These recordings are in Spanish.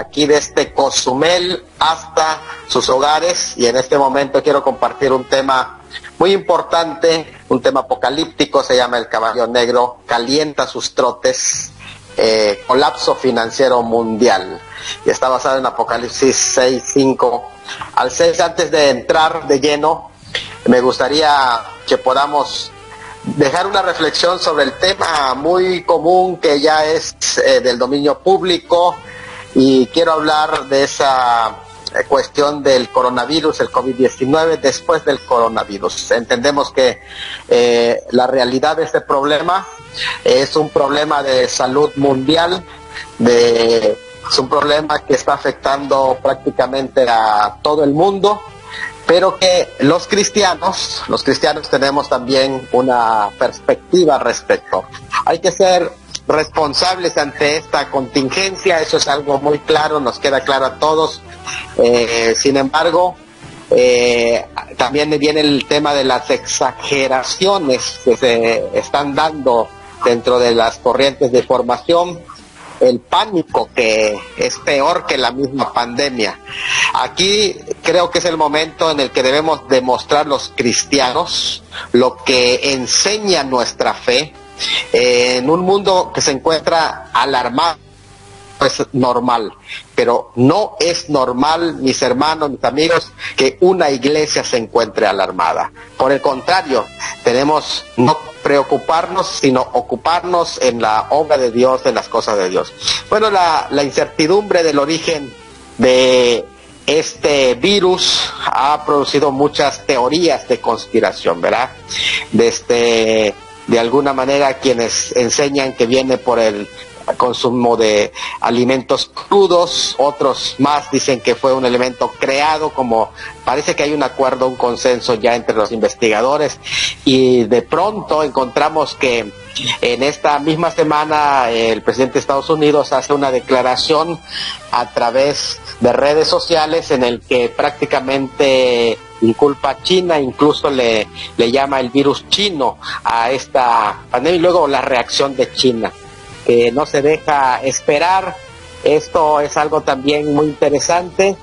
aquí desde Cozumel hasta sus hogares, y en este momento quiero compartir un tema muy importante, un tema apocalíptico. Se llama El Caballo Negro calienta sus trotes, colapso financiero mundial, y está basado en Apocalipsis 6, 5 al 6. Antes de entrar de lleno, me gustaría que podamos dejar una reflexión sobre el tema muy común que ya es del dominio público, y quiero hablar de esa cuestión del coronavirus, el COVID-19, después del coronavirus. Entendemos que la realidad de este problema es un problema de salud mundial, es un problema que está afectando prácticamente a todo el mundo, pero que los cristianos tenemos también una perspectiva al respecto. Hay que ser responsables ante esta contingencia, eso es algo muy claro, nos queda claro a todos. Sin embargo, también viene el tema de las exageraciones que se están dando dentro de las corrientes de formación, el pánico que es peor que la misma pandemia. Aquí creo que es el momento en el que debemos demostrar los cristianos lo que enseña nuestra fe, en un mundo que se encuentra alarmado. Es normal, pero no es normal, mis hermanos, mis amigos, que una iglesia se encuentre alarmada. Por el contrario, tenemos no preocuparnos, sino ocuparnos en la obra de Dios, en las cosas de Dios. Bueno, la incertidumbre del origen de este virus ha producido muchas teorías de conspiración, ¿verdad? De alguna manera, quienes enseñan que viene por el consumo de alimentos crudos, otros más dicen que fue un elemento creado, como parece que hay un acuerdo, un consenso ya entre los investigadores, y de pronto encontramos que en esta misma semana el presidente de Estados Unidos hace una declaración a través de redes sociales en el que prácticamente inculpa a China, incluso le llama el virus chino a esta pandemia, y luego la reacción de China, que no se deja esperar. Esto es algo también muy interesante.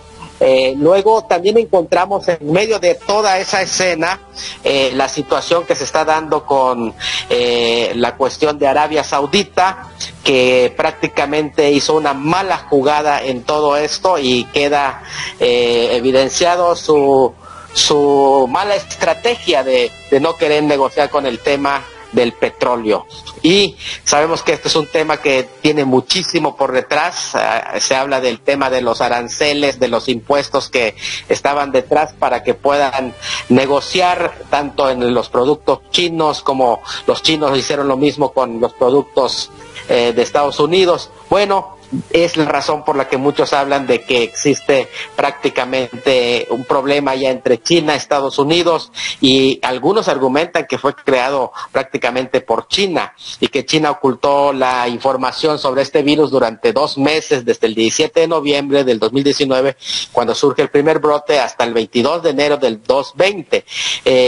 Luego también encontramos en medio de toda esa escena la situación que se está dando con la cuestión de Arabia Saudita, que prácticamente hizo una mala jugada en todo esto, y queda evidenciado su mala estrategia de no querer negociar con el tema del petróleo. Y sabemos que este es un tema que tiene muchísimo por detrás. Se habla del tema de los aranceles, de los impuestos que estaban detrás para que puedan negociar tanto en los productos chinos, como los chinos hicieron lo mismo con los productos de Estados Unidos. Bueno, es la razón por la que muchos hablan de que existe prácticamente un problema ya entre China y Estados Unidos, y algunos argumentan que fue creado prácticamente por China, y que China ocultó la información sobre este virus durante 2 meses, desde el 17 de noviembre del 2019, cuando surge el primer brote, hasta el 22 de enero del 2020,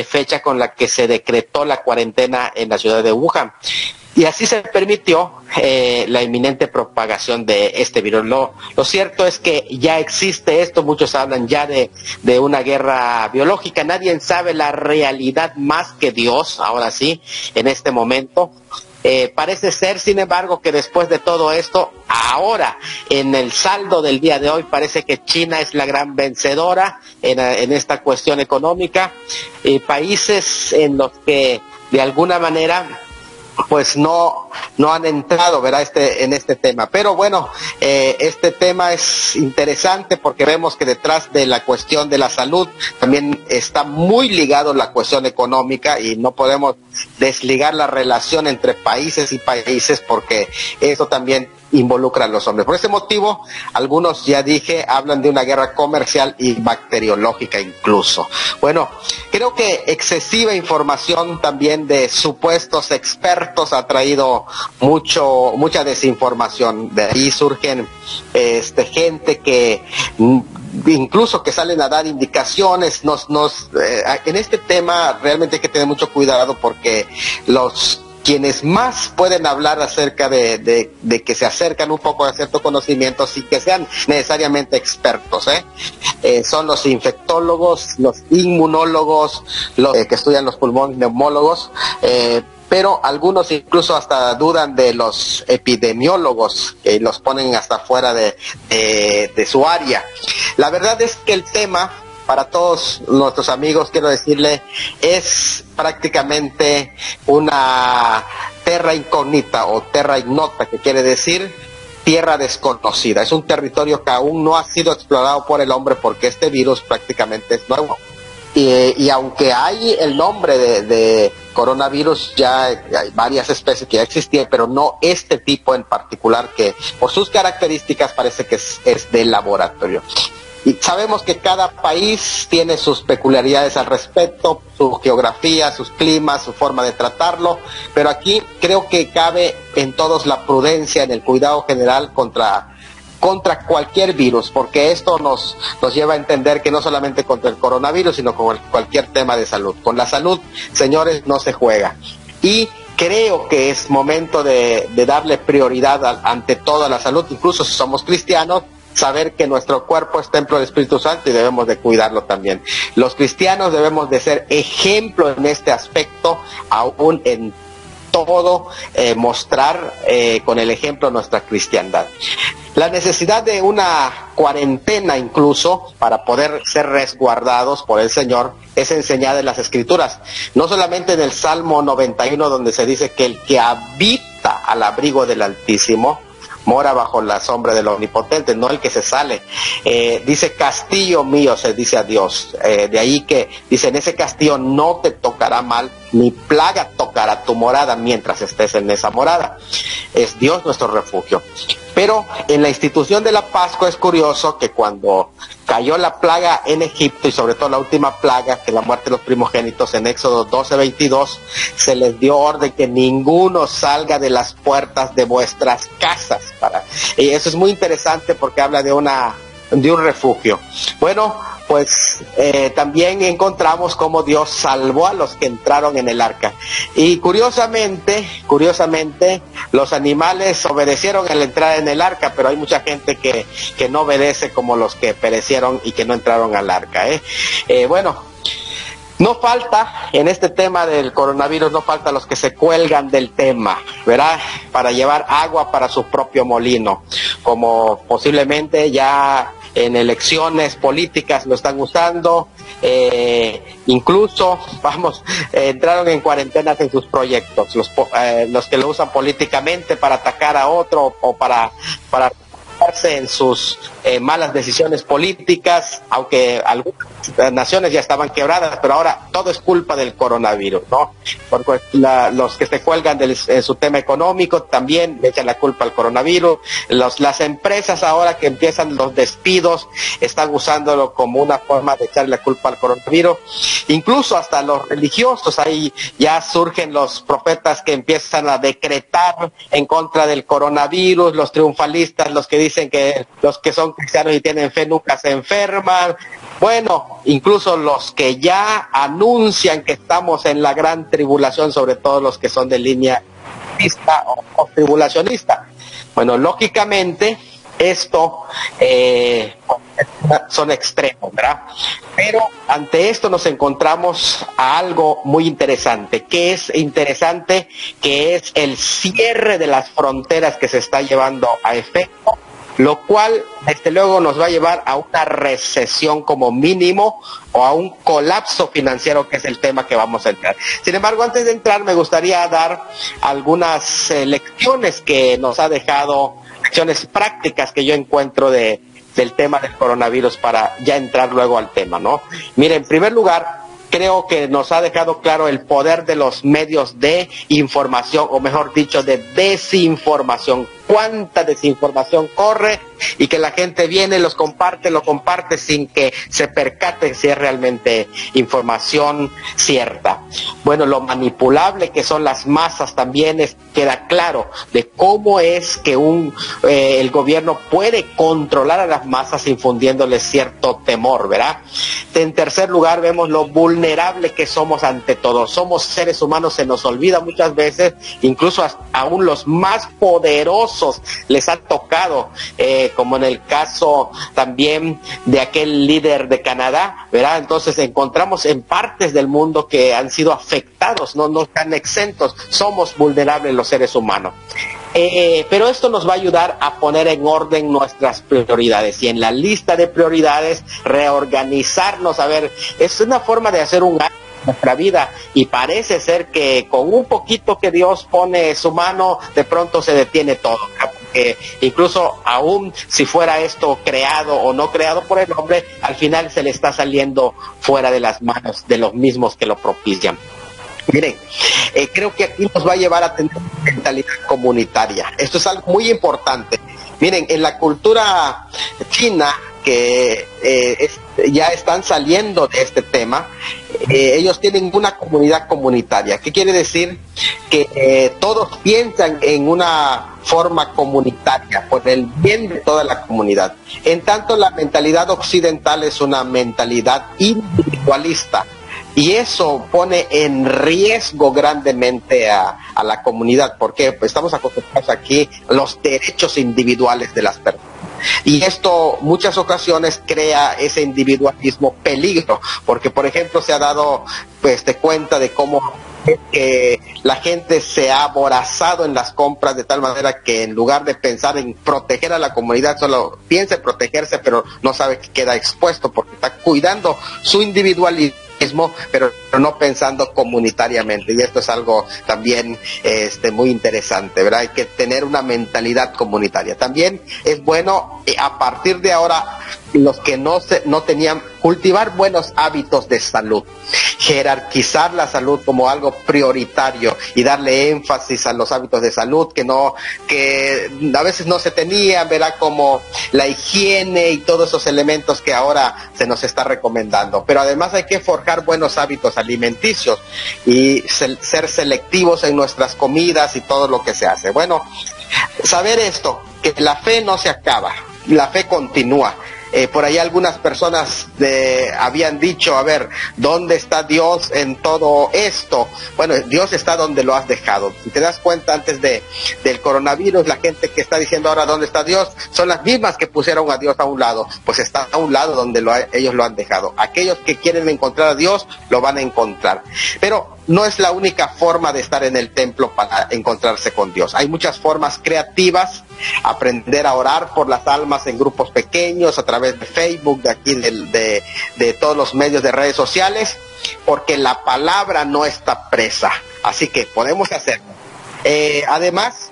fecha con la que se decretó la cuarentena en la ciudad de Wuhan. Y así se permitió la inminente propagación de este virus. Lo cierto es que ya existe esto, muchos hablan ya de una guerra biológica. Nadie sabe la realidad más que Dios, ahora sí, en este momento. Parece ser, sin embargo, que después de todo esto, ahora, en el saldo del día de hoy, parece que China es la gran vencedora en esta cuestión económica. Países en los que, de alguna manera, pues no han entrado, ¿verdad?, en este tema. Pero bueno, este tema es interesante porque vemos que detrás de la cuestión de la salud también está muy ligado la cuestión económica, y no podemos desligar la relación entre países y países, porque eso también involucra a los hombres. Por ese motivo, algunos, ya dije, hablan de una guerra comercial y bacteriológica incluso. Bueno, creo que excesiva información también de supuestos expertos ha traído mucha desinformación. De ahí surgen gente que incluso que salen a dar indicaciones. En este tema realmente hay que tener mucho cuidado, porque quienes más pueden hablar acerca de que se acercan un poco a cierto conocimiento sin que sean necesariamente expertos, son los infectólogos, los inmunólogos, los que estudian los pulmones, neumólogos, pero algunos incluso hasta dudan de los epidemiólogos, que los ponen hasta fuera de su área. La verdad es que el tema, para todos nuestros amigos, quiero decirle, es prácticamente una terra incógnita o terra ignota, que quiere decir tierra desconocida. Es un territorio que aún no ha sido explorado por el hombre porque este virus prácticamente es nuevo. Y aunque hay el nombre de coronavirus, ya hay varias especies que ya existían, pero no este tipo en particular, que por sus características parece que es de laboratorio. Y sabemos que cada país tiene sus peculiaridades al respecto, su geografía, sus climas, su forma de tratarlo, pero aquí creo que cabe en todos la prudencia, en el cuidado general contra cualquier virus, porque esto nos lleva a entender que no solamente contra el coronavirus, sino con cualquier tema de salud. Con la salud, señores, no se juega. Y creo que es momento de darle prioridad ante toda la salud, incluso si somos cristianos, saber que nuestro cuerpo es templo del Espíritu Santo y debemos de cuidarlo también. Los cristianos debemos de ser ejemplo en este aspecto, aún en todo, mostrar con el ejemplo nuestra cristiandad. La necesidad de una cuarentena incluso para poder ser resguardados por el Señor es enseñada en las Escrituras, no solamente en el Salmo 91, donde se dice que el que habita al abrigo del Altísimo mora bajo la sombra del Omnipotente, no el que se sale. Dice, castillo mío, se dice a Dios. De ahí que dice, en ese castillo no te tocará mal, ni plaga tocará tu morada mientras estés en esa morada. Es Dios nuestro refugio. Pero en la institución de la Pascua es curioso que cuando cayó la plaga en Egipto, y sobre todo la última plaga, que es la muerte de los primogénitos, en Éxodo 12:22, se les dio orden que ninguno salga de las puertas de vuestras casas. Y eso es muy interesante porque habla de un refugio. Bueno, pues también encontramos cómo Dios salvó a los que entraron en el arca. Y curiosamente, los animales obedecieron al entrar en el arca, pero hay mucha gente que no obedece, como los que perecieron y que no entraron al arca. Bueno, no falta, en este tema del coronavirus, no falta los que se cuelgan del tema, ¿verdad? Para llevar agua para su propio molino, como posiblemente ya en elecciones políticas lo están usando, incluso, entraron en cuarentenas en sus proyectos, los que lo usan políticamente para atacar a otro o para en sus malas decisiones políticas, aunque algunas naciones ya estaban quebradas, pero ahora todo es culpa del coronavirus, ¿no? Porque los que se cuelgan en su tema económico también le echan la culpa al coronavirus. Las empresas ahora que empiezan los despidos están usándolo como una forma de echarle la culpa al coronavirus. Incluso hasta los religiosos, ahí ya surgen los profetas que empiezan a decretar en contra del coronavirus, los triunfalistas, los que dicen que los que son cristianos y tienen fe nunca se enferman. Bueno, incluso los que ya anuncian que estamos en la gran tribulación, sobre todo los que son de línea o tribulacionista. Bueno, lógicamente esto son extremos, ¿verdad? Pero ante esto nos encontramos a algo muy interesante, que es el cierre de las fronteras que se está llevando a efecto, lo cual desde luego nos va a llevar a una recesión como mínimo o a un colapso financiero, que es el tema que vamos a entrar. Sin embargo, antes de entrar me gustaría dar algunas lecciones que nos ha dejado, lecciones prácticas que yo encuentro del tema del coronavirus, para ya entrar luego al tema, ¿no? Mire, en primer lugar, creo que nos ha dejado claro el poder de los medios de información, o mejor dicho, de desinformación. cuánta desinformación corre y que la gente viene, lo comparte sin que se percate si es realmente información cierta. Bueno, lo manipulable que son las masas también queda claro de cómo es que el gobierno puede controlar a las masas infundiéndoles cierto temor, ¿verdad? En tercer lugar, vemos lo vulnerable que somos ante todo. Somos seres humanos, se nos olvida muchas veces, incluso aún los más poderosos les ha tocado, como en el caso también de aquel líder de Canadá, ¿verdad? Entonces encontramos en partes del mundo que han sido afectados, no están exentos, somos vulnerables los seres humanos. Pero esto nos va a ayudar a poner en orden nuestras prioridades y en la lista de prioridades reorganizarnos. A ver, es una forma de hacer un nuestra vida y parece ser que con un poquito que Dios pone su mano, de pronto se detiene todo, ¿verdad? Porque incluso aún si fuera esto creado o no creado por el hombre, al final se le está saliendo fuera de las manos de los mismos que lo propician. Miren, creo que aquí nos va a llevar a tener una mentalidad comunitaria. Esto es algo muy importante. Miren, en la cultura china, que ya están saliendo de este tema, ellos tienen una comunidad comunitaria. ¿Qué quiere decir? Que todos piensan en una forma comunitaria, por el bien de toda la comunidad. En tanto, la mentalidad occidental es una mentalidad individualista. Y eso pone en riesgo grandemente a la comunidad, porque estamos acostumbrados aquí a los derechos individuales de las personas. Y esto muchas ocasiones crea ese individualismo peligro, porque por ejemplo se ha dado cuenta de cómo la gente se ha aborazado en las compras de tal manera que en lugar de pensar en proteger a la comunidad, solo piensa en protegerse, pero no sabe que queda expuesto porque está cuidando su individualismo, pero no pensando comunitariamente. Y esto es algo también muy interesante, ¿verdad? Hay que tener una mentalidad comunitaria. También es bueno, a partir de ahora, los que no tenían, cultivar buenos hábitos de salud, jerarquizar la salud como algo prioritario y darle énfasis a los hábitos de salud que a veces no se tenían, ¿verdad? Como la higiene y todos esos elementos que ahora se nos está recomendando. Pero además hay que forjar buenos hábitos alimenticios y ser selectivos en nuestras comidas y todo lo que se hace. Bueno, saber esto, que la fe no se acaba, la fe continúa. Por ahí algunas personas habían dicho, a ver, ¿dónde está Dios en todo esto? Bueno, Dios está donde lo has dejado. Si te das cuenta, antes del coronavirus, la gente que está diciendo ahora ¿dónde está Dios? Son las mismas que pusieron a Dios a un lado. Pues está a un lado donde ellos lo han dejado. Aquellos que quieren encontrar a Dios, lo van a encontrar. Pero no es la única forma de estar en el templo para encontrarse con Dios. Hay muchas formas creativas, aprender a orar por las almas en grupos pequeños, a través de Facebook, de aquí, de todos los medios de redes sociales, porque la palabra no está presa. Así que podemos hacerlo. Además,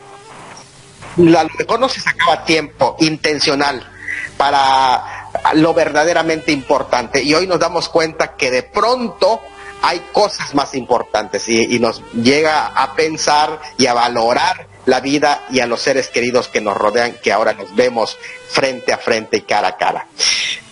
a lo mejor no se sacaba tiempo intencional para lo verdaderamente importante. Y hoy nos damos cuenta que de pronto hay cosas más importantes y nos llega a pensar y a valorar la vida y a los seres queridos que nos rodean, que ahora nos vemos frente a frente y cara a cara.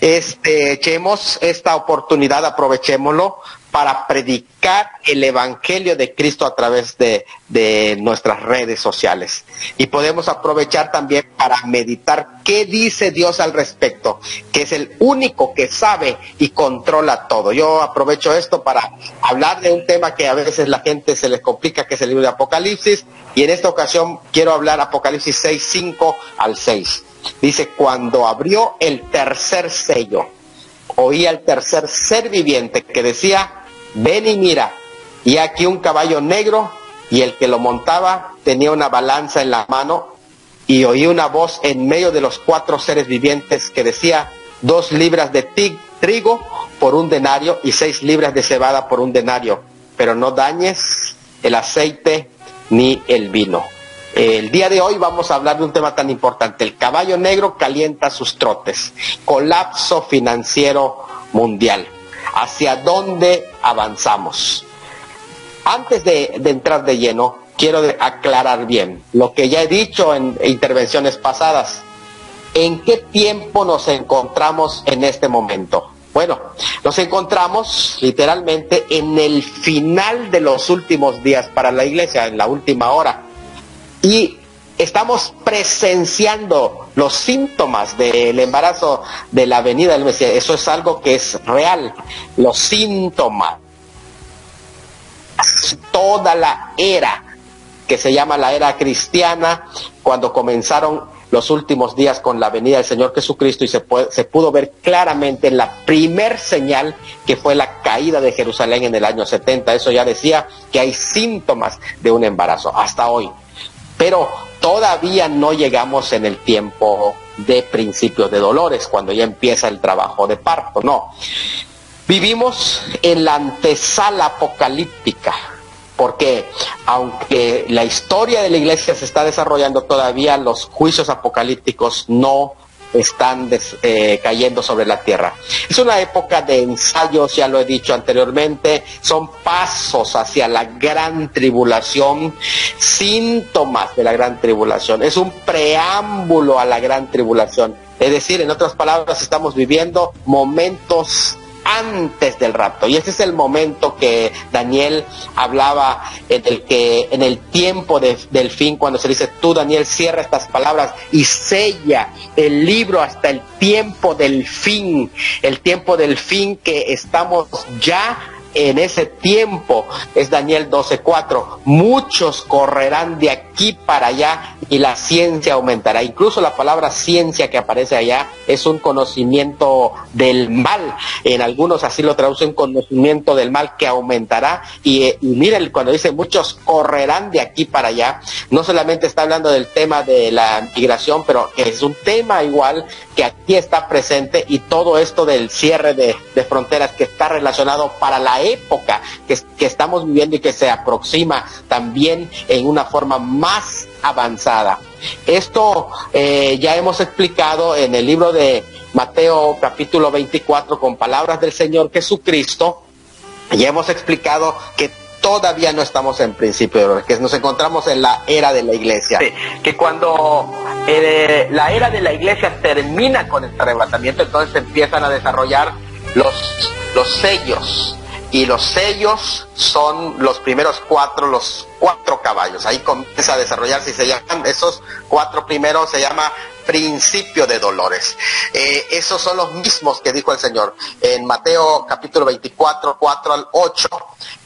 Echemos esta oportunidad, aprovechémoslo para predicar el Evangelio de Cristo a través de nuestras redes sociales. Y podemos aprovechar también para meditar qué dice Dios al respecto, que es el único que sabe y controla todo. Yo aprovecho esto para hablar de un tema que a veces la gente se les complica, que es el libro de Apocalipsis, y en esta ocasión quiero hablar Apocalipsis 6, 5 al 6. Dice, cuando abrió el tercer sello, oí al tercer ser viviente que decía, ven y mira, y aquí un caballo negro, y el que lo montaba tenía una balanza en la mano, y oí una voz en medio de los 4 seres vivientes que decía, 2 libras de trigo por 1 denario, y 6 libras de cebada por 1 denario, pero no dañes el aceite ni el vino. El día de hoy vamos a hablar de un tema tan importante. El caballo negro calienta sus trotes. Colapso financiero mundial. ¿Hacia dónde avanzamos? Antes de entrar de lleno, quiero aclarar bien lo que ya he dicho en intervenciones pasadas. ¿En qué tiempo nos encontramos en este momento? Bueno, nos encontramos literalmente en el final de los últimos días para la iglesia, en la última hora. Y estamos presenciando los síntomas del embarazo, de la venida del Mesías. Eso es algo que es real. Los síntomas. Toda la era que se llama la era cristiana, cuando comenzaron los últimos días con la venida del Señor Jesucristo, y se pudo ver claramente la primer señal, que fue la caída de Jerusalén en el año 70. Eso ya decía que hay síntomas de un embarazo hasta hoy. Pero todavía no llegamos en el tiempo de principios de dolores, cuando ya empieza el trabajo de parto, no. Vivimos en la antesala apocalíptica, porque aunque la historia de la iglesia se está desarrollando todavía, los juicios apocalípticos no están cayendo sobre la tierra. Es una época de ensayos, ya lo he dicho anteriormente, son pasos hacia la gran tribulación, síntomas de la gran tribulación, es un preámbulo a la gran tribulación. Es decir, en otras palabras, estamos viviendo momentos antes del rapto, y ese es el momento que Daniel hablaba, en el tiempo del fin, cuando se dice: tú, Daniel, cierra estas palabras y sella el libro hasta el tiempo del fin que estamos ya en ese tiempo. Es Daniel 12:4. Muchos correrán de aquí para allá y la ciencia aumentará. Incluso la palabra ciencia que aparece allá es un conocimiento del mal. En algunos así lo traducen, conocimiento del mal que aumentará. Y miren, cuando dice muchos correrán de aquí para allá, no solamente está hablando del tema de la migración, pero que es un tema igual que aquí está presente, y todo esto del cierre de fronteras que está relacionado para la época que estamos viviendo y que se aproxima también en una forma más avanzada. Esto ya hemos explicado en el libro de Mateo capítulo 24 con palabras del Señor Jesucristo. Ya hemos explicado que todavía no estamos en principio, que nos encontramos en la era de la iglesia. Sí, que cuando la era de la iglesia termina con el arrebatamiento, entonces empiezan a desarrollar los sellos. Y los sellos son los primeros los cuatro caballos. Ahí comienza a desarrollarse, y se llaman, esos cuatro primeros se llama principio de dolores. Esos son los mismos que dijo el Señor. En Mateo capítulo 24, 4 al 8,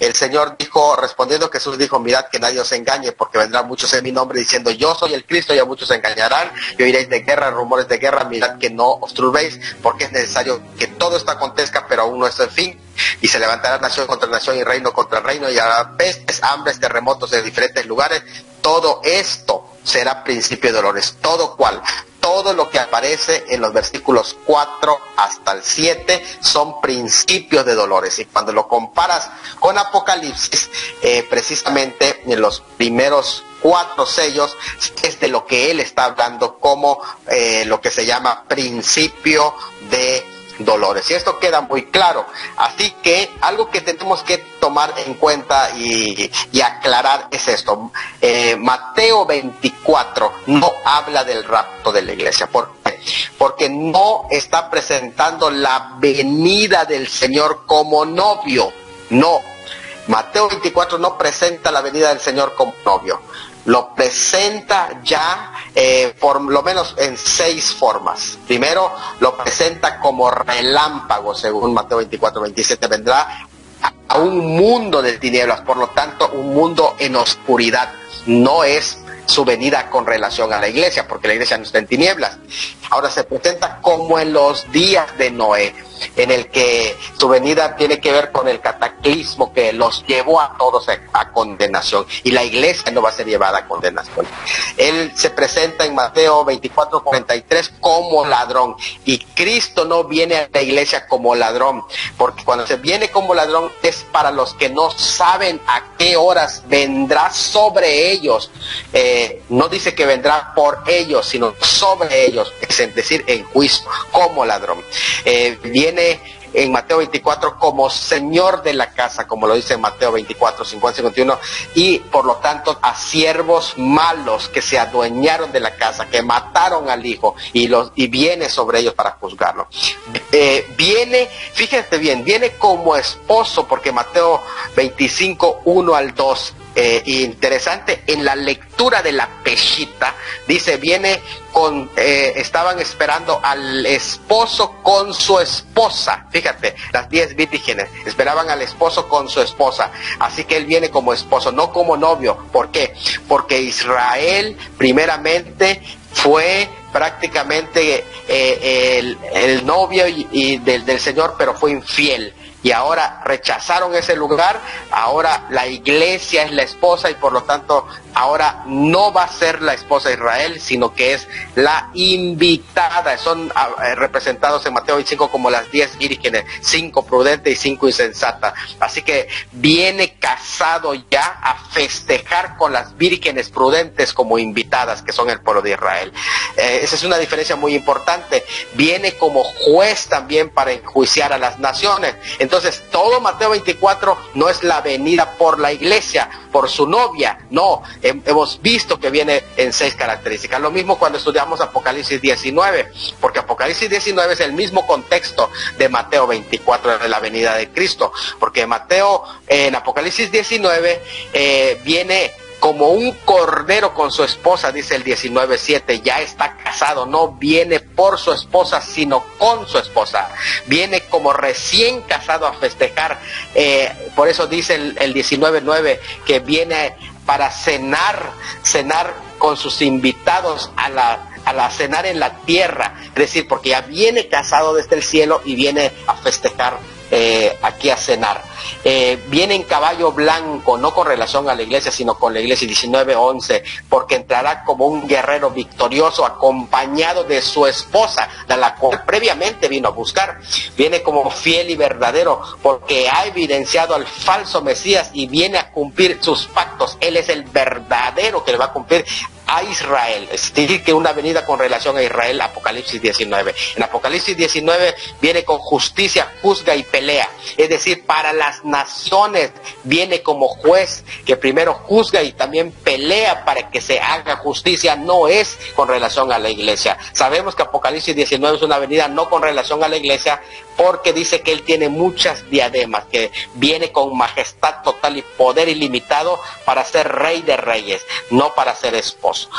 el Señor dijo, respondiendo Jesús dijo: mirad que nadie os engañe, porque vendrán muchos en mi nombre diciendo: yo soy el Cristo, y a muchos se engañarán, y oiréis de guerra, rumores de guerra. Mirad que no os turbéis, porque es necesario que todo esto acontezca, pero aún no es el fin. Y se levantará nación contra nación y reino contra reino, y habrá pestes, hambres, terremotos en diferentes lugares. Todo esto será principio de dolores. Todo lo que aparece en los versículos 4 hasta el 7 son principios de dolores. Y cuando lo comparas con Apocalipsis, precisamente en los primeros 4 sellos es de lo que él está hablando como lo que se llama principio de dolores. Y esto queda muy claro. Así que algo que tenemos que tomar en cuenta y aclarar es esto. Mateo 24 no habla del rapto de la iglesia. ¿Por qué? Porque no está presentando la venida del Señor como novio. No. Mateo 24 no presenta la venida del Señor como novio. Lo presenta ya por lo menos en 6 formas. Primero, lo presenta como relámpago, según Mateo 24, 27. Vendrá a un mundo de tinieblas, por lo tanto, un mundo en oscuridad. No es su venida con relación a la iglesia, porque la iglesia no está en tinieblas. Ahora se presenta como en los días de Noé, en el que su venida tiene que ver con el cataclismo que los llevó a todos a condenación, y la iglesia no va a ser llevada a condenación. Él se presenta en Mateo 24, 43 como ladrón, y Cristo no viene a la iglesia como ladrón, porque cuando se viene como ladrón es para los que no saben a qué horas vendrá sobre ellos. No dice que vendrá por ellos, sino sobre ellos, es decir, en juicio, como ladrón. Viene en Mateo 24 como señor de la casa, como lo dice en Mateo 24, 50, 51, y por lo tanto a siervos malos que se adueñaron de la casa, que mataron al hijo, y viene sobre ellos para juzgarlo. Viene, fíjate bien, viene como esposo, porque Mateo 25, 1 al 2, interesante, en la lectura de la Peshita, dice, viene con, estaban esperando al esposo con su esposa, fíjate, las 10 vírgenes esperaban al esposo con su esposa, así que él viene como esposo, no como novio. ¿Por qué? Porque Israel primeramente fue prácticamente el novio del Señor, pero fue infiel. Y ahora rechazaron ese lugar, ahora la iglesia es la esposa y por lo tanto ahora no va a ser la esposa de Israel, sino que es la invitada. Son representados en Mateo 25 como las 10 vírgenes, 5 prudentes y 5 insensatas. Así que viene casado ya a festejar con las vírgenes prudentes como invitadas, que son el pueblo de Israel. Esa es una diferencia muy importante. Viene como juez también para enjuiciar a las naciones. Entonces, todo Mateo 24 no es la venida por la iglesia, por su novia, no. Hemos visto que viene en 6 características. Lo mismo cuando estudiamos Apocalipsis 19, porque Apocalipsis 19 es el mismo contexto de Mateo 24, de la venida de Cristo. Porque en Apocalipsis 19 viene como un cordero con su esposa, dice el 19:7, ya está casado, no viene por su esposa, sino con su esposa. Viene como recién casado a festejar, por eso dice el 19:9, que viene para cenar con sus invitados a la cenar en la tierra, es decir, porque ya viene casado desde el cielo y viene a festejar aquí a cenar. Viene en caballo blanco, no con relación a la iglesia, sino con la iglesia, 19:11, porque entrará como un guerrero victorioso acompañado de su esposa, de la cual previamente vino a buscar. Viene como fiel y verdadero, porque ha evidenciado al falso Mesías y viene a cumplir sus pactos. Él es el verdadero que le va a cumplir a Israel, es decir, que una venida con relación a Israel, Apocalipsis 19. En Apocalipsis 19 viene con justicia, juzga y pelea, es decir, para las naciones viene como juez que primero juzga y también pelea para que se haga justicia, no es con relación a la iglesia. Sabemos que Apocalipsis 19 es una venida no con relación a la iglesia, porque dice que él tiene muchas diademas, que viene con majestad total y poder ilimitado para ser rey de reyes, no para ser esposo.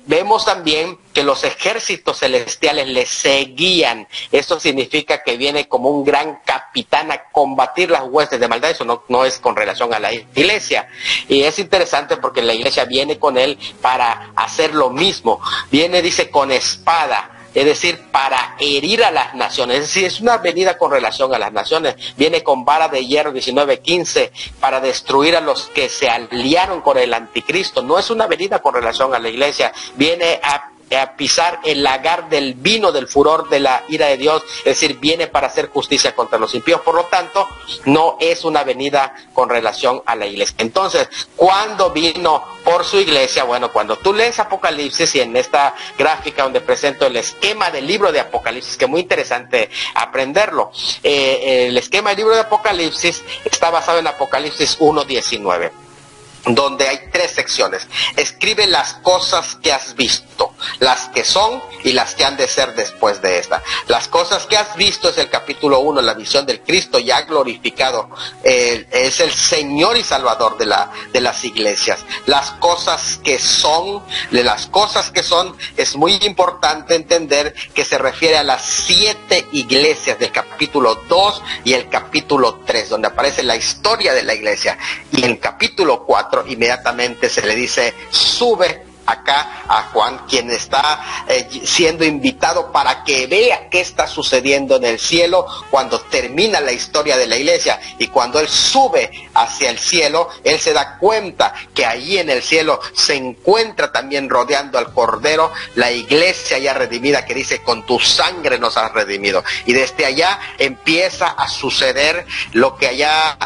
Vemos también que los ejércitos celestiales le seguían. Esto significa que viene como un gran capitán a combatir las huestes de maldad. Eso no es con relación a la iglesia. Y es interesante porque la iglesia viene con él para hacer lo mismo. Viene, dice, con espada, es decir, para herir a las naciones. Es decir, es una venida con relación a las naciones. Viene con vara de hierro, 19:15, para destruir a los que se aliaron con el anticristo. No es una venida con relación a la iglesia. Viene a pisar el lagar del vino del furor de la ira de Dios, es decir, viene para hacer justicia contra los impíos. Por lo tanto, no es una venida con relación a la iglesia. Entonces, ¿cuándo vino por su iglesia? Bueno, cuando tú lees Apocalipsis, y en esta gráfica donde presento el esquema del libro de Apocalipsis, que es muy interesante aprenderlo, el esquema del libro de Apocalipsis está basado en Apocalipsis 1:19. Donde hay 3 secciones. Escribe las cosas que has visto, las que son y las que han de ser después de esta. Las cosas que has visto es el capítulo 1, la visión del Cristo ya glorificado. Es el Señor y Salvador de las iglesias. Las cosas que son, de las cosas que son, es muy importante entender que se refiere a las 7 iglesias del capítulo 2 y el capítulo 3, donde aparece la historia de la iglesia. Y en el capítulo 4 inmediatamente se le dice, sube acá a Juan, quien está siendo invitado para que vea qué está sucediendo en el cielo cuando termina la historia de la iglesia. Y cuando él sube hacia el cielo, él se da cuenta que allí en el cielo se encuentra también rodeando al Cordero la iglesia ya redimida, que dice, con tu sangre nos has redimido. Y desde allá empieza a suceder lo que allá,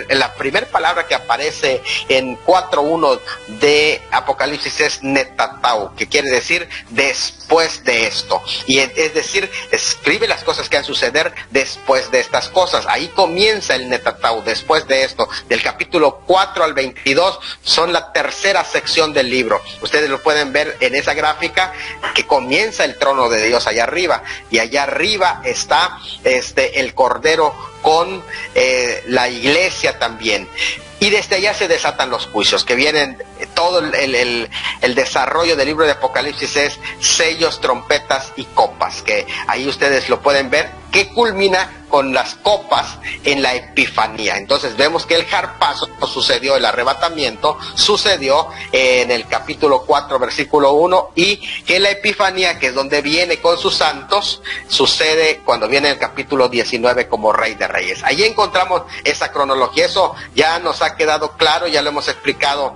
la primera palabra que aparece en 4:1 de Apocalipsis Apocalipsis es netatau, que quiere decir después de esto. Y es decir, escribe las cosas que van a suceder después de estas cosas. Ahí comienza el netatau, después de esto. Del capítulo 4 al 22 son la tercera sección del libro. Ustedes lo pueden ver en esa gráfica, que comienza el trono de Dios allá arriba. Y allá arriba está el Cordero con la iglesia también. Y desde allá se desatan los juicios, que vienen, todo el desarrollo del libro de Apocalipsis es sellos, trompetas y copas, que ahí ustedes lo pueden ver, que culmina con las copas en la Epifanía. Entonces vemos que el harpazo sucedió, el arrebatamiento sucedió en el capítulo 4, versículo 1, y que la Epifanía, que es donde viene con sus santos, sucede cuando viene el capítulo 19 como Rey de Reyes. Ahí encontramos esa cronología. Eso ya nos ha quedado claro, ya lo hemos explicado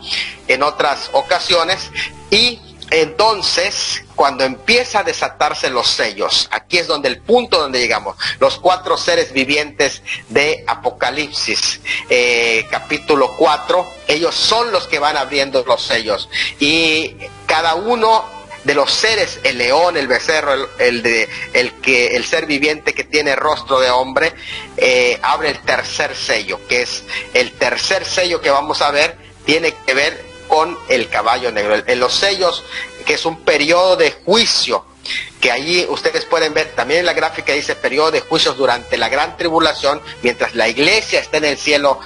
en otras ocasiones. Y entonces, cuando empieza a desatarse los sellos, aquí es donde el punto donde llegamos, los 4 seres vivientes de Apocalipsis, capítulo 4, ellos son los que van abriendo los sellos, y cada uno de los seres, el león, el becerro, el ser viviente que tiene rostro de hombre, abre el tercer sello, que es el tercer sello que vamos a ver, tiene que ver con el caballo negro. En los sellos, que es un periodo de juicio, que allí ustedes pueden ver, también en la gráfica dice periodo de juicios durante la gran tribulación, mientras la iglesia está en el cielo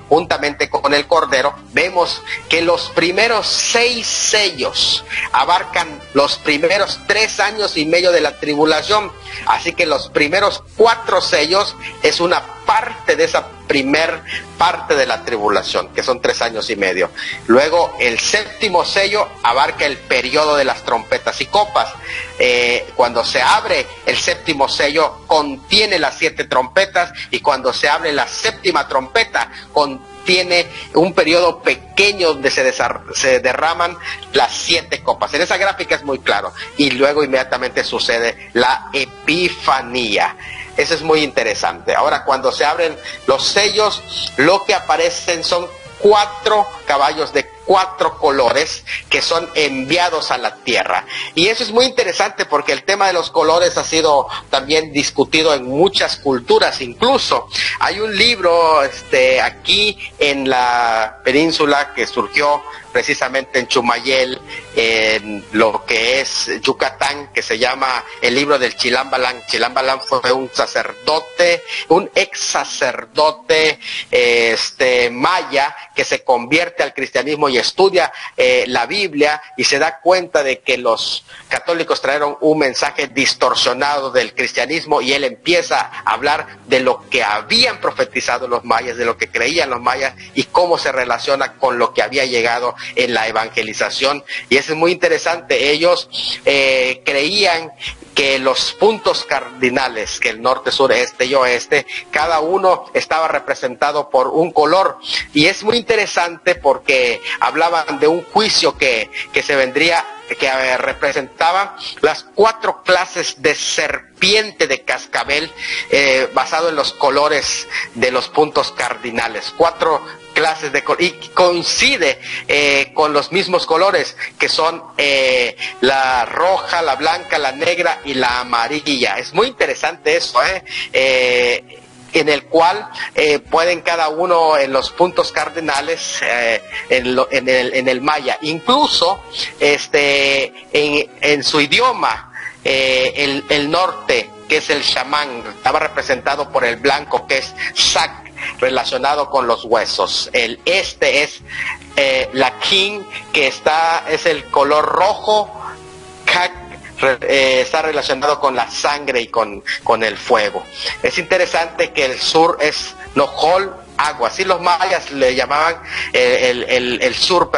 juntamente con el Cordero. Vemos que los primeros 6 sellos abarcan los primeros 3 años y medio de la tribulación, así que los primeros 4 sellos es una parte de esa primer parte de la tribulación, que son 3 años y medio. Luego el séptimo sello abarca el periodo de las trompetas y copas. Cuando se abre el séptimo sello, contiene las 7 trompetas, y cuando se abre la séptima trompeta, contiene un periodo pequeño donde se derraman las 7 copas. En esa gráfica es muy claro. Y luego inmediatamente sucede la Epifanía. Eso es muy interesante. Ahora, cuando se abren los sellos, lo que aparecen son 4 caballos de 4 colores que son enviados a la tierra. Y eso es muy interesante porque el tema de los colores ha sido también discutido en muchas culturas. Incluso hay un libro aquí en la península que surgió precisamente en Chumayel, en lo que es Yucatán, que se llama el libro del Chilambalán. Chilambalán fue un sacerdote, un ex sacerdote maya, que se convierte al cristianismo y estudia la Biblia, y se da cuenta de que los católicos trajeron un mensaje distorsionado del cristianismo, y él empieza a hablar de lo que habían profetizado los mayas, de lo que creían los mayas y cómo se relaciona con lo que había llegado en la evangelización. Y eso es muy interesante. Ellos creían que los puntos cardinales, que el norte, sur, este y oeste, cada uno estaba representado por un color. Y es muy interesante porque hablaban de un juicio que se vendría, que representaba las 4 clases de serpiente de cascabel, basado en los colores de los puntos cardinales. 4 clases de color, y coincide con los mismos colores, que son la roja, la blanca, la negra y la amarilla. Es muy interesante eso, en el cual pueden cada uno en los puntos cardinales en el maya, incluso en su idioma, el norte, que es el chamán, estaba representado por el blanco, que es sac, relacionado con los huesos. El este es la king, que es el color rojo. Kak está relacionado con la sangre y con el fuego. Es interesante que el sur es Nohol, agua, así los mayas le llamaban el sur,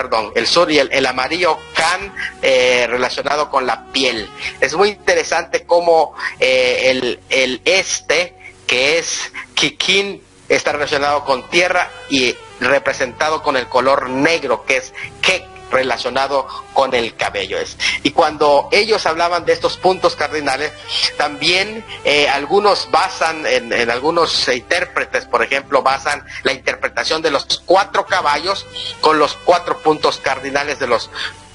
y el amarillo can, relacionado con la piel. Es muy interesante cómo el este, que es Kikin, está relacionado con tierra y representado con el color negro, que es Kek, relacionado con el cabello. Y cuando ellos hablaban de estos puntos cardinales, también algunos basan, en algunos intérpretes, por ejemplo, basan la interpretación de los 4 caballos con los 4 puntos cardinales de los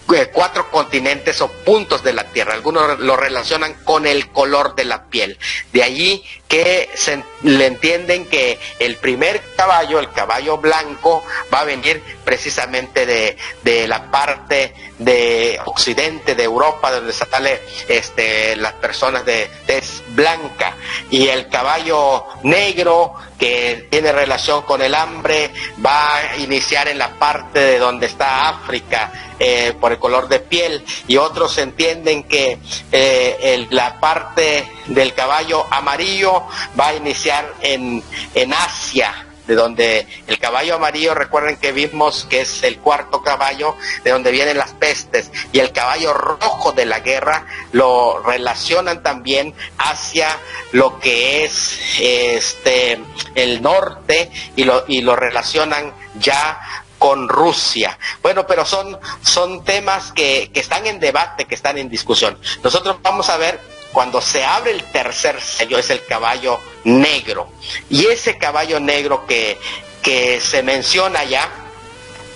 4 continentes o puntos de la Tierra. Algunos lo relacionan con el color de la piel. De allí que le entienden que el primer caballo, el caballo blanco, va a venir precisamente de la parte de occidente de Europa, donde sale las personas de tez blanca, y el caballo negro, que tiene relación con el hambre, va a iniciar en la parte de donde está África, por el color de piel, y otros entienden que la parte del caballo amarillo va a iniciar en Asia, de donde el caballo amarillo, recuerden que vimos que es el 4.º caballo, de donde vienen las pestes, y el caballo rojo de la guerra lo relacionan también hacia lo que es el norte, y lo relacionan ya con Rusia. Bueno, pero son temas que están en debate, que están en discusión. Nosotros vamos a ver, cuando se abre el tercer sello, es el caballo negro. Y ese caballo negro que se menciona ya,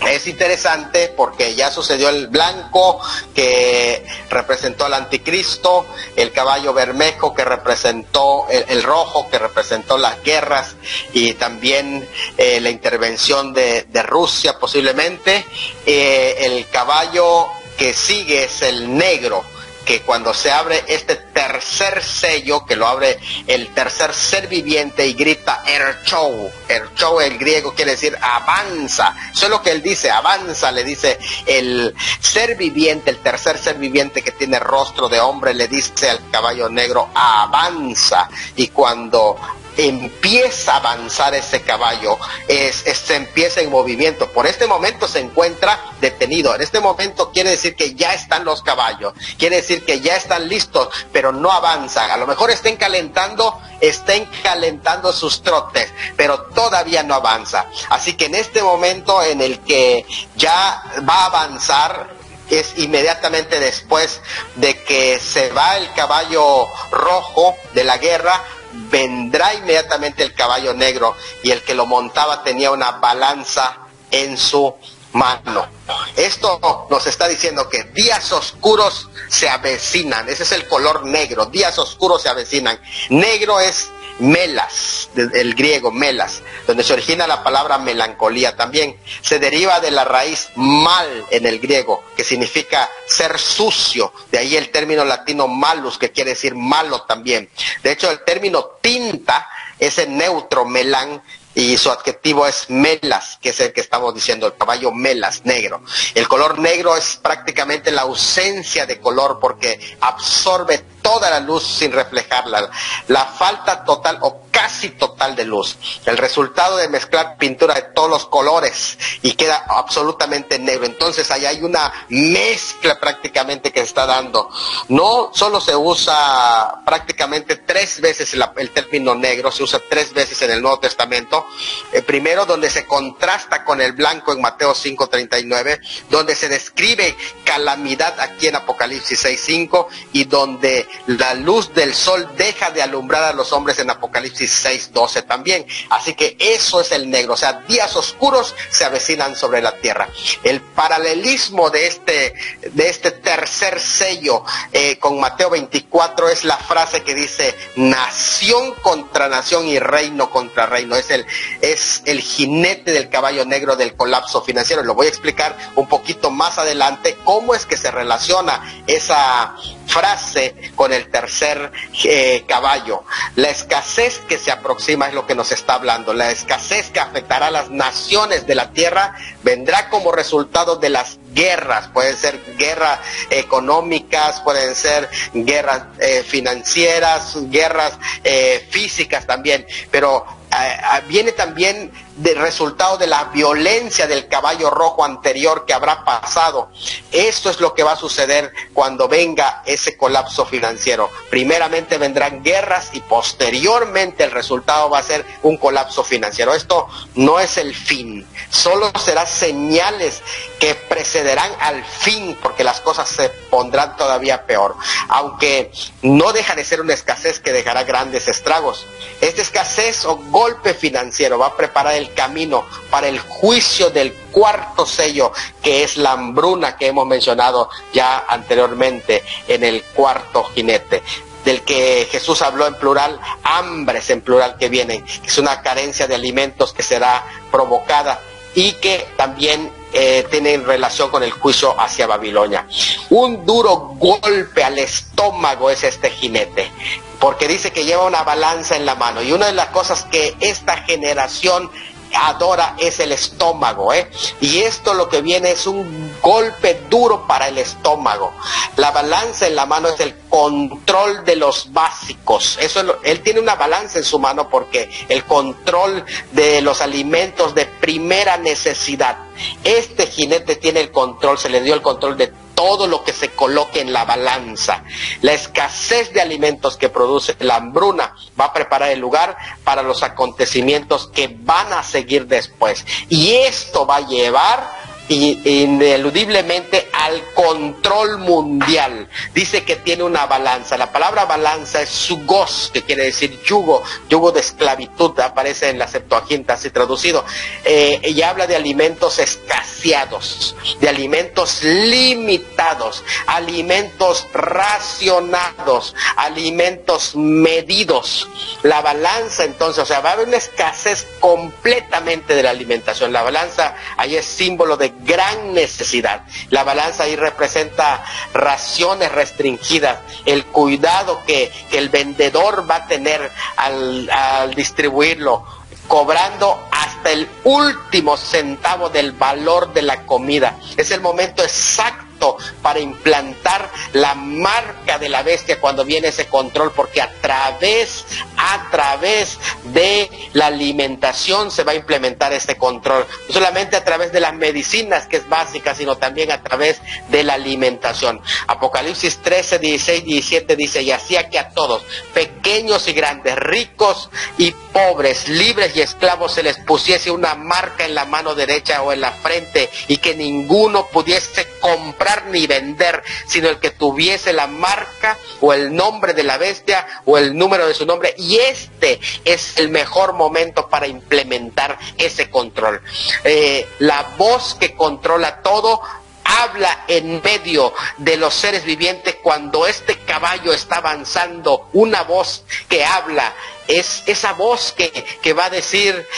es interesante porque ya sucedió el blanco, que representó al anticristo, el caballo bermejo, que representó el rojo, que representó las guerras, y también la intervención de Rusia posiblemente. El caballo que sigue es el negro, que cuando se abre este tercer sello, que lo abre el tercer ser viviente y grita Erchou. Erchou, el griego, quiere decir avanza. Eso es lo que él dice, avanza, le dice el ser viviente, el tercer ser viviente que tiene rostro de hombre, le dice al caballo negro, avanza. Y cuando empieza a avanzar ese caballo, se empieza en movimiento. Por este momento se encuentra detenido. En este momento quiere decir que ya están los caballos, quiere decir que ya están listos, pero no avanzan. A lo mejor estén calentando sus trotes, pero todavía no avanza. Así que en este momento en el que ya va a avanzar, es inmediatamente después de que se va el caballo rojo de la guerra, vendrá inmediatamente el caballo negro, y el que lo montaba tenía una balanza en su mano. Esto nos está diciendo que días oscuros se avecinan. Ese es el color negro, días oscuros se avecinan. Negro es melas, del griego melas, donde se origina la palabra melancolía. También se deriva de la raíz mal en el griego, que significa ser sucio, de ahí el término latino malus, que quiere decir malo también. De hecho, el término tinta es el neutro melan, y su adjetivo es melas, que es el que estamos diciendo, el caballo melas, negro. El color negro es prácticamente la ausencia de color, porque absorbe toda la luz sin reflejarla, la falta total o casi total de luz, el resultado de mezclar pintura de todos los colores y queda absolutamente negro. Entonces ahí hay una mezcla prácticamente que se está dando. No solo se usa prácticamente 3 veces el término negro, se usa 3 veces en el Nuevo Testamento. Primero, donde se contrasta con el blanco en Mateo 5:39, donde se describe calamidad aquí en Apocalipsis 6:5, y donde la luz del sol deja de alumbrar a los hombres en Apocalipsis 6:12 también. Así que eso es el negro, o sea, días oscuros se avecinan sobre la tierra. El paralelismo de este tercer sello con Mateo 24 es la frase que dice nación contra nación y reino contra reino. Es el jinete del caballo negro del colapso financiero. Lo voy a explicar un poquito más adelante cómo es que se relaciona esa frase con el tercer caballo. La escasez que se aproxima es lo que nos está hablando. La escasez que afectará a las naciones de la tierra vendrá como resultado de las guerras. Pueden ser guerras económicas, pueden ser guerras financieras, guerras físicas también, pero viene también del resultado de la violencia del caballo rojo anterior que habrá pasado. Esto es lo que va a suceder cuando venga ese colapso financiero. Primeramente vendrán guerras y posteriormente el resultado va a ser un colapso financiero. Esto no es el fin, solo será señales que precederán al fin, porque las cosas se pondrán todavía peor, aunque no deja de ser una escasez que dejará grandes estragos. Esta escasez o golpe financiero va a preparar el camino para el juicio del cuarto sello, que es la hambruna que hemos mencionado ya anteriormente en el cuarto jinete, del que Jesús habló en plural, hambres en plural que vienen, que es una carencia de alimentos que será provocada y que también tiene relación con el juicio hacia Babilonia. Un duro golpe al estómago es este jinete, porque dice que lleva una balanza en la mano, y una de las cosas que esta generación adora es el estómago, y esto lo que viene es un golpe duro para el estómago. La balanza en la mano es el control de los básicos. Él tiene una balanza en su mano porque el control de los alimentos de primera necesidad. Este jinete tiene el control, se le dio el control de todo lo que se coloque en la balanza. La escasez de alimentos que produce la hambruna va a preparar el lugar para los acontecimientos que van a seguir después. Y esto va a llevar ineludiblemente al control mundial. Dice que tiene una balanza. La palabra balanza es sugos, que quiere decir yugo, yugo de esclavitud, aparece en la Septuaginta así traducido. Y habla de alimentos escaseados, de alimentos limitados, alimentos racionados, alimentos medidos. La balanza entonces, o sea, va a haber una escasez completamente de la alimentación. La balanza ahí es símbolo de gran necesidad. La balanza ahí representa raciones restringidas, el cuidado que el vendedor va a tener al distribuirlo, cobrando hasta el último centavo del valor de la comida. Es el momento exacto para implantar la marca de la bestia cuando viene ese control, porque a través de la alimentación se va a implementar este control, no solamente a través de las medicinas, que es básica, sino también a través de la alimentación. Apocalipsis 13, 16, 17 dice: y hacía que a todos, pequeños y grandes, ricos y pobres, libres y esclavos, se les pusiese una marca en la mano derecha o en la frente, y que ninguno pudiese comprar ni vender, sino el que tuviese la marca o el nombre de la bestia o el número de su nombre. Y este es el mejor momento para implementar ese control. La voz que controla todo habla en medio de los seres vivientes. Cuando este caballo está avanzando, una voz que habla es esa voz que va a decir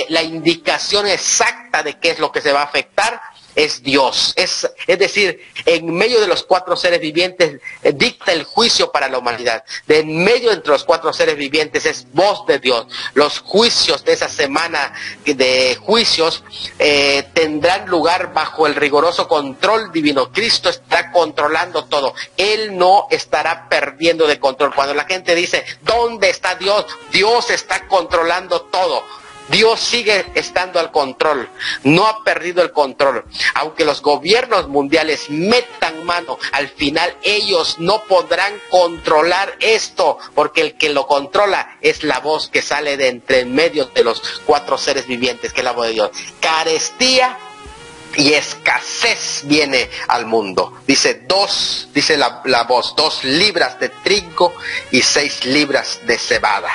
la indicación exacta de qué es lo que se va a afectar. Es Dios, es decir, en medio de los cuatro seres vivientes dicta el juicio para la humanidad. De en medio entre los cuatro seres vivientes es voz de Dios. Los juicios de esa semana de juicios tendrán lugar bajo el riguroso control divino. Cristo estará controlando todo. Él no estará perdiendo de control. Cuando la gente dice, ¿dónde está Dios? Dios está controlando todo. Dios sigue estando al control, no ha perdido el control. Aunque los gobiernos mundiales metan mano, al final ellos no podrán controlar esto, porque el que lo controla es la voz que sale de entre en medio de los cuatro seres vivientes, que es la voz de Dios. Carestía y escasez viene al mundo. Dice la voz, 2 libras de trigo y 6 libras de cebada.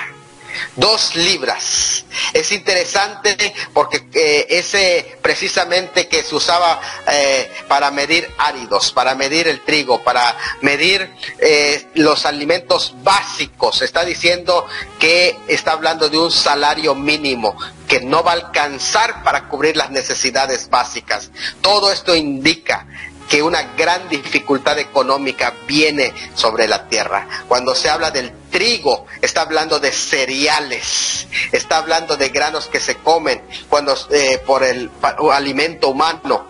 2 libras. Es interesante porque ese precisamente que se usaba para medir áridos, para medir el trigo, para medir los alimentos básicos. Está diciendo que está hablando de un salario mínimo que no va a alcanzar para cubrir las necesidades básicas. Todo esto indica que una gran dificultad económica viene sobre la tierra. Cuando se habla del trigo, está hablando de cereales, está hablando de granos que se comen por el alimento humano.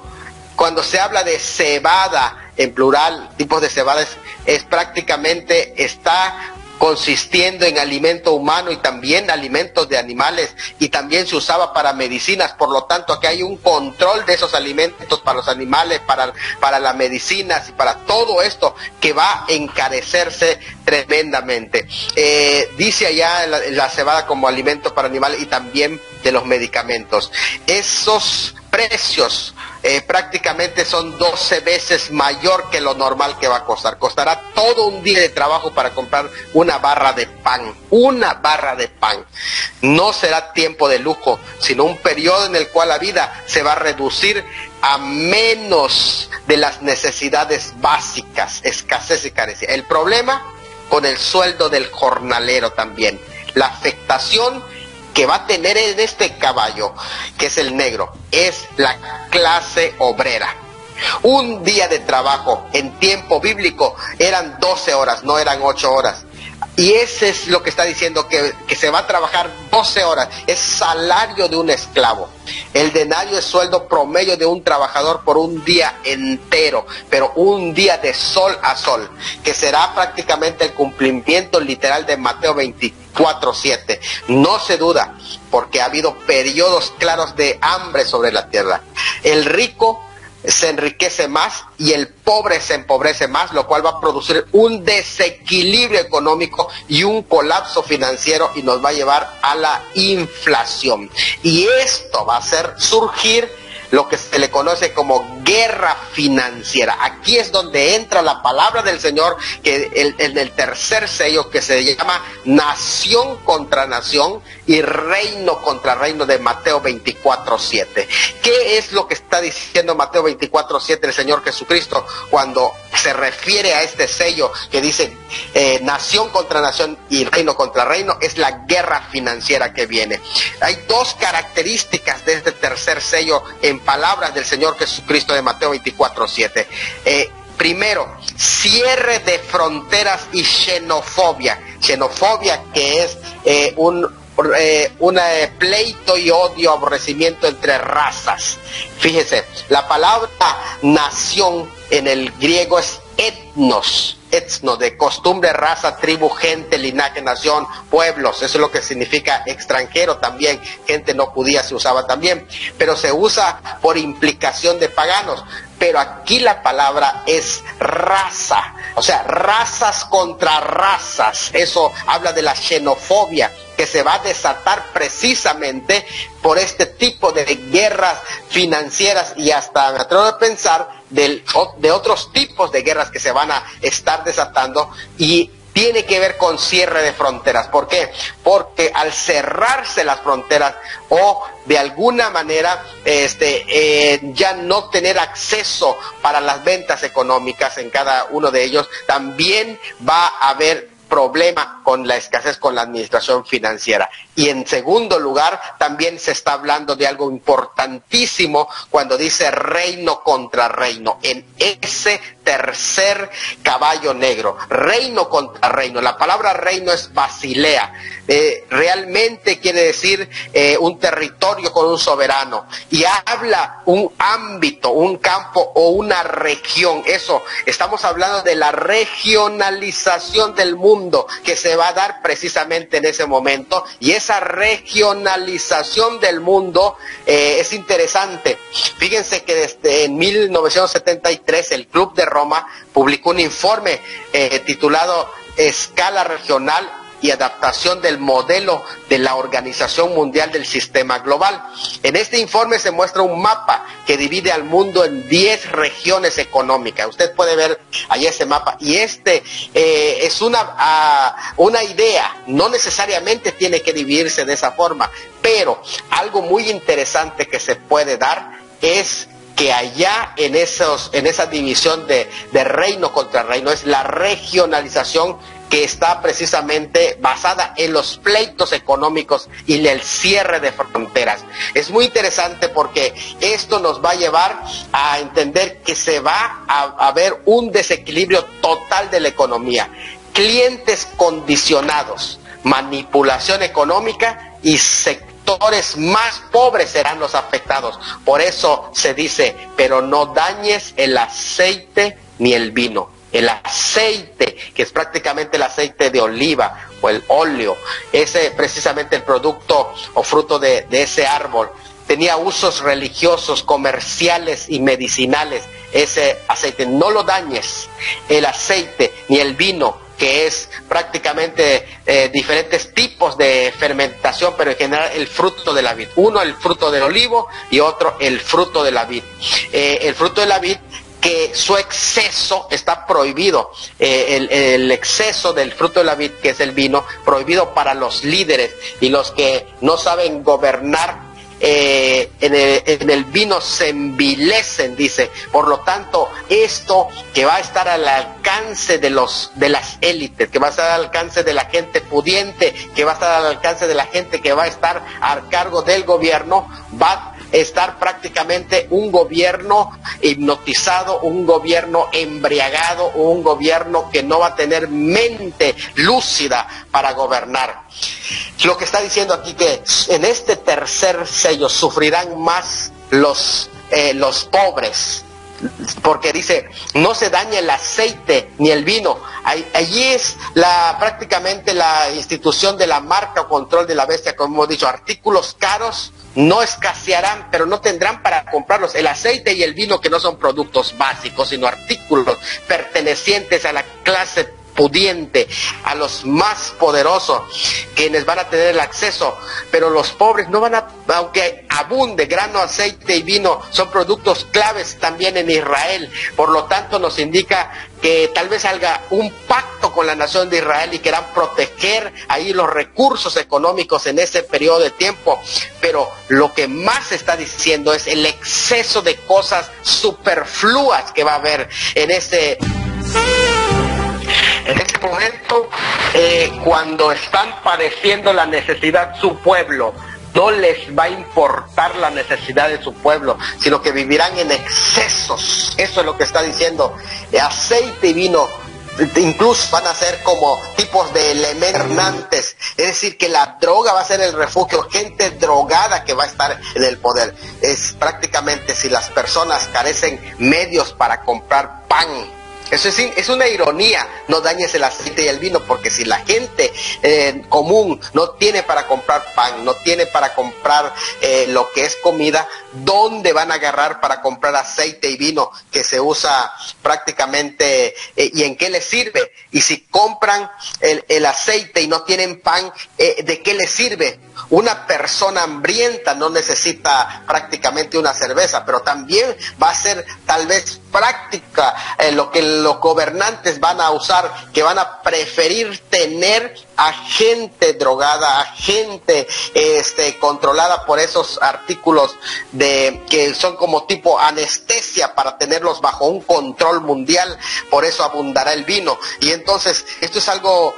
Cuando se habla de cebada, en plural, tipos de cebada, es prácticamente está consistiendo en alimento humano y también alimentos de animales, y también se usaba para medicinas. Por lo tanto, aquí hay un control de esos alimentos para los animales, para las medicinas y para todo esto que va a encarecerse tremendamente. Dice allá la cebada como alimento para animales y también de los medicamentos. Esos precios prácticamente son 12 veces mayor que lo normal que va a costar. Costará todo un día de trabajo para comprar una barra de pan. Una barra de pan. No será tiempo de lujo, sino un periodo en el cual la vida se va a reducir a menos de las necesidades básicas, escasez y carencia. El problema con el sueldo del jornalero también. La afectación que va a tener en este caballo, que es el negro, es la clase obrera. Un día de trabajo en tiempo bíblico eran 12 horas, no eran 8 horas. Y ese es lo que está diciendo, que se va a trabajar 12 horas. Es salario de un esclavo. El denario es sueldo promedio de un trabajador por un día entero, pero un día de sol a sol, que será prácticamente el cumplimiento literal de Mateo 24:7. No se duda, porque ha habido periodos claros de hambre sobre la tierra. El rico se enriquece más y el pobre se empobrece más, lo cual va a producir un desequilibrio económico y un colapso financiero, y nos va a llevar a la inflación. Y esto va a hacer surgir lo que se le conoce como guerra financiera. Aquí es donde entra la palabra del Señor, que en el tercer sello, que se llama nación contra nación y reino contra reino, de Mateo 24:7. ¿Qué es lo que está diciendo Mateo 24:7 el Señor Jesucristo cuando se refiere a este sello que dice nación contra nación y reino contra reino? Es la guerra financiera que viene. Hay dos características de este tercer sello en palabras del Señor Jesucristo de Mateo 24:7. Primero, cierre de fronteras y xenofobia. Xenofobia, que es un pleito y odio, aborrecimiento entre razas. Fíjese, la palabra nación en el griego es etnos, de costumbre, raza, tribu, gente, linaje, nación, pueblos. Eso es lo que significa extranjero también. Gente no judía se usaba también, pero se usa por implicación de paganos. Pero aquí la palabra es raza, o sea, razas contra razas. Eso habla de la xenofobia, que se va a desatar precisamente por este tipo de guerras financieras, y hasta me atrevo a pensar de otros tipos de guerras que se van a estar desatando, y tiene que ver con cierre de fronteras. ¿Por qué? Porque al cerrarse las fronteras, o de alguna manera ya no tener acceso para las ventas económicas en cada uno de ellos, también va a haber problema con la escasez, con la administración financiera. Y en segundo lugar, también se está hablando de algo importantísimo cuando dice reino contra reino, en ese tercer caballo negro, reino contra reino. La palabra reino es basilea, realmente quiere decir un territorio con un soberano, y habla un ámbito, un campo o una región. Eso, estamos hablando de la regionalización del mundo que se va a dar precisamente en ese momento, y esa regionalización del mundo es interesante. Fíjense que desde 1973 el Club de Roma publicó un informe titulado Escala Regional y adaptación del modelo de la Organización Mundial del Sistema Global. En este informe se muestra un mapa que divide al mundo en 10 regiones económicas. Usted puede ver ahí ese mapa, y es una idea. No necesariamente tiene que dividirse de esa forma, pero algo muy interesante que se puede dar es que allá en esa división de reino contra reino es la regionalización, que está precisamente basada en los pleitos económicos y el cierre de fronteras. Es muy interesante porque esto nos va a llevar a entender que se va a haber un desequilibrio total de la economía, clientes condicionados, manipulación económica, y sectores más pobres serán los afectados. Por eso se dice, pero no dañes el aceite ni el vino. el aceite, que es prácticamente el aceite de oliva o el óleo, ese precisamente el producto o fruto de ese árbol, tenía usos religiosos, comerciales y medicinales. Ese aceite, no lo dañes, el aceite ni el vino, que es prácticamente diferentes tipos de fermentación, pero en general el fruto de la vid. Uno el fruto del olivo y otro el fruto de la vid. El fruto de la vid, que su exceso está prohibido, el exceso del fruto de la vid, que es el vino, prohibido para los líderes y los que no saben gobernar. En el vino se envilecen, dice. Por lo tanto, esto que va a estar al alcance de las élites, que va a estar al alcance de la gente pudiente, que va a estar al alcance de la gente que va a estar a cargo del gobierno, va a estar prácticamente un gobierno hipnotizado, un gobierno embriagado, un gobierno que no va a tener mente lúcida para gobernar. Lo que está diciendo aquí, que en este tercer sello sufrirán más los pobres, porque dice, no se daña el aceite ni el vino. Allí es prácticamente la institución de la marca o control de la bestia, como hemos dicho. Artículos caros no escasearán, pero no tendrán para comprarlos. El aceite y el vino, que no son productos básicos, sino artículos pertenecientes a la clase pudiente, a los más poderosos, quienes van a tener el acceso, pero los pobres no van a, aunque abunde grano, aceite y vino, son productos claves también en Israel. Por lo tanto, nos indica que tal vez haga un pacto con la nación de Israel y quieran proteger ahí los recursos económicos en ese periodo de tiempo. Pero lo que más se está diciendo es el exceso de cosas superfluas que va a haber en ese momento, cuando están padeciendo la necesidad su pueblo. No les va a importar la necesidad de su pueblo, sino que vivirán en excesos. Eso es lo que está diciendo. Aceite y vino incluso van a ser como tipos de elementos, es decir, que la droga va a ser el refugio, gente drogada que va a estar en el poder. Es prácticamente, si las personas carecen medios para comprar pan, eso es una ironía. No dañes el aceite y el vino, porque si la gente común no tiene para comprar pan, no tiene para comprar lo que es comida, ¿dónde van a agarrar para comprar aceite y vino que se usa prácticamente? ¿Y en qué les sirve? Y si compran el aceite y no tienen pan, ¿de qué les sirve? Una persona hambrienta no necesita prácticamente una cerveza, pero también va a ser tal vez práctica lo que los gobernantes van a usar, que van a preferir tener a gente drogada, a gente controlada por esos artículos que son como tipo anestesia, para tenerlos bajo un control mundial. Por eso abundará el vino. Y entonces esto es algo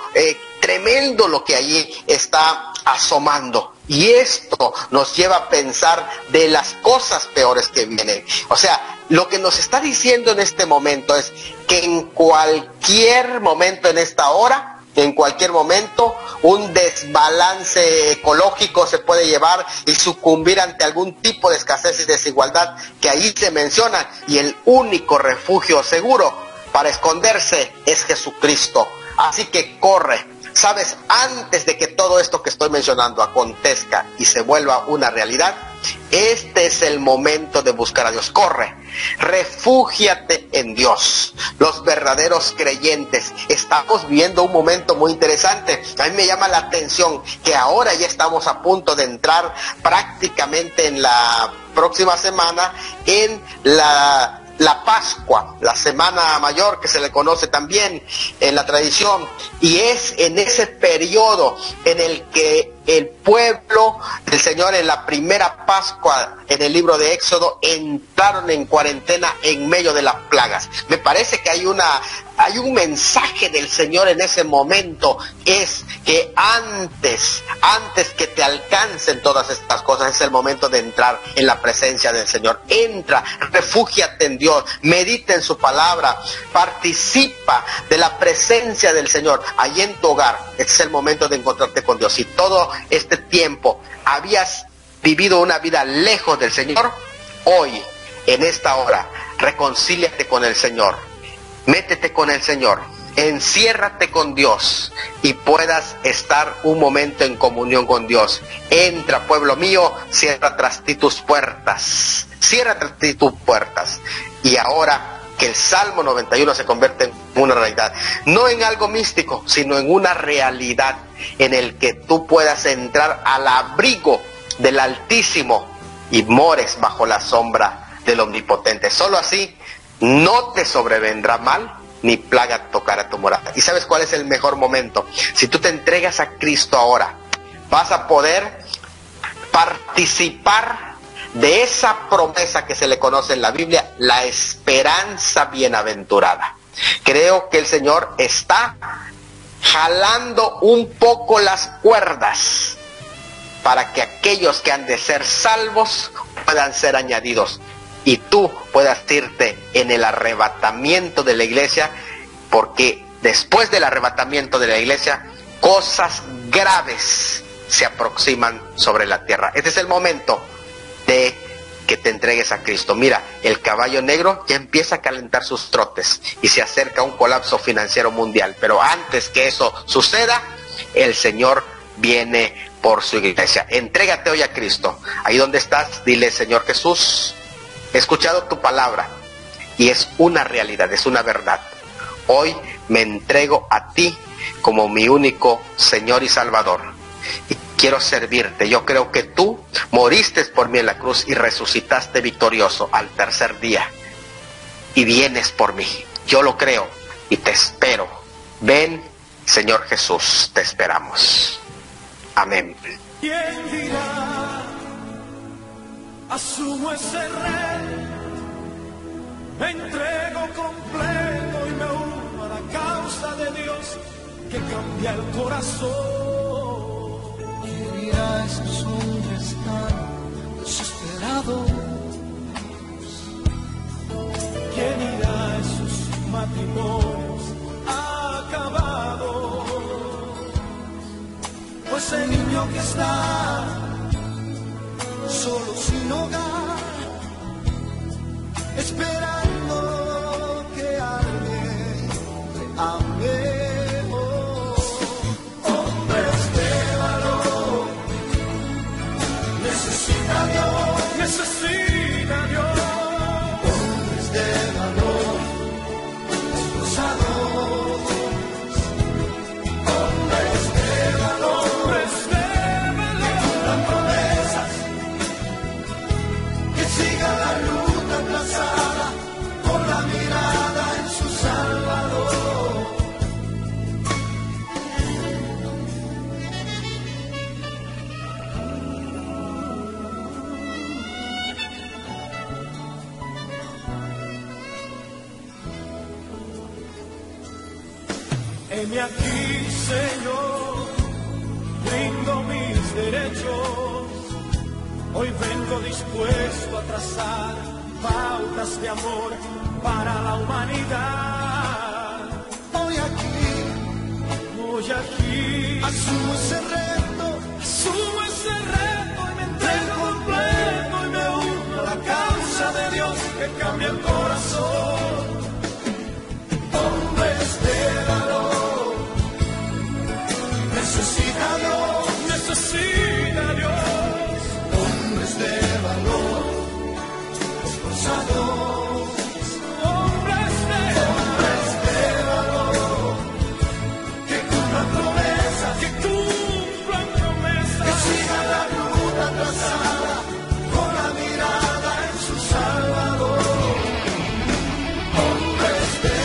tremendo lo que allí está asomando. Y esto nos lleva a pensar de las cosas peores que vienen. O sea, lo que nos está diciendo en este momento es que en cualquier momento, en esta hora, en cualquier momento, un desbalance ecológico se puede llevar y sucumbir ante algún tipo de escasez y desigualdad que ahí se menciona. Y el único refugio seguro para esconderse es Jesucristo. Así que corre. Sabes, antes de que todo esto que estoy mencionando acontezca y se vuelva una realidad, este es el momento de buscar a Dios. Corre, refúgiate en Dios. Los verdaderos creyentes estamos viviendo un momento muy interesante. A mí me llama la atención que ahora ya estamos a punto de entrar prácticamente en la próxima semana en la Pascua, la Semana Mayor, que se le conoce también en la tradición, y es en ese periodo en el que el pueblo del Señor, en la primera Pascua en el libro de Éxodo, entraron en cuarentena en medio de las plagas. Me parece que hay un mensaje del Señor en ese momento, es que antes que te alcancen todas estas cosas, es el momento de entrar en la presencia del Señor. Entra, refúgiate en Dios, medita en su palabra, participa de la presencia del Señor allí en tu hogar. Es el momento de encontrarte con Dios. Si todo este tiempo habías vivido una vida lejos del Señor, hoy, en esta hora, reconcíliate con el Señor. métete con el Señor, enciérrate con Dios y puedas estar un momento en comunión con Dios. Entra, pueblo mío, cierra tras ti tus puertas, cierra tras ti tus puertas. Y ahora que el Salmo 91 se convierte en una realidad, no en algo místico, sino en una realidad en el que tú puedas entrar al abrigo del Altísimo y mores bajo la sombra del Omnipotente. Solo así no te sobrevendrá mal, ni plaga tocará tu morada. ¿Y sabes cuál es el mejor momento? Si tú te entregas a Cristo ahora, vas a poder participar de esa promesa que se le conoce en la Biblia, la esperanza bienaventurada. Creo que el Señor está jalando un poco las cuerdas para que aquellos que han de ser salvos puedan ser añadidos y tú puedas irte en el arrebatamiento de la iglesia, porque después del arrebatamiento de la iglesia, cosas graves se aproximan sobre la tierra. Este es el momento de que te entregues a Cristo. Mira, el caballo negro ya empieza a calentar sus trotes y se acerca un colapso financiero mundial, pero antes que eso suceda, el Señor viene por su iglesia. Entrégate hoy a Cristo. Ahí donde estás, dile: Señor Jesús, he escuchado tu palabra y es una realidad, es una verdad. Hoy me entrego a ti como mi único Señor y Salvador. Y quiero servirte. Yo creo que tú moriste por mí en la cruz y resucitaste victorioso al tercer día. Y vienes por mí. Yo lo creo y te espero. Ven, Señor Jesús, te esperamos. Amén. ¿Quién dirá? Asumo ese reto, me entrego completo y me uno a la causa de Dios que cambia el corazón. ¿Quién dirá? Esos hombres tan desesperados? ¿Quién irá? Esos matrimonios acabados? Pues el niño que está Solo sin hogar, esperando que alguien le ame. hombres de valor, necesita Dios, necesita Dios. Hombres de valor, esforzados, Hombres de valor, dan promesas, que siga la ruta trazada, con la mirada en su Salvador. heme aquí, Señor, rindo mis derechos. Hoy vengo dispuesto a trazar pautas de amor para la humanidad. Hoy aquí, Asumo ese reto, ese reto y me entrego completo y me uno a la causa de Dios que cambia el corazón. Hombres de valor, necesita Dios, necesita Dios. hombres de valor, esforzados, Hombres de valor, que cumplan promesas, que cumplan que promesas. sigan la ruta trazada, con la mirada en su Salvador. Hombres de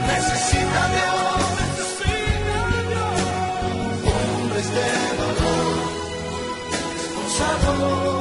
necesita Dios, hombres de valor, esforzados.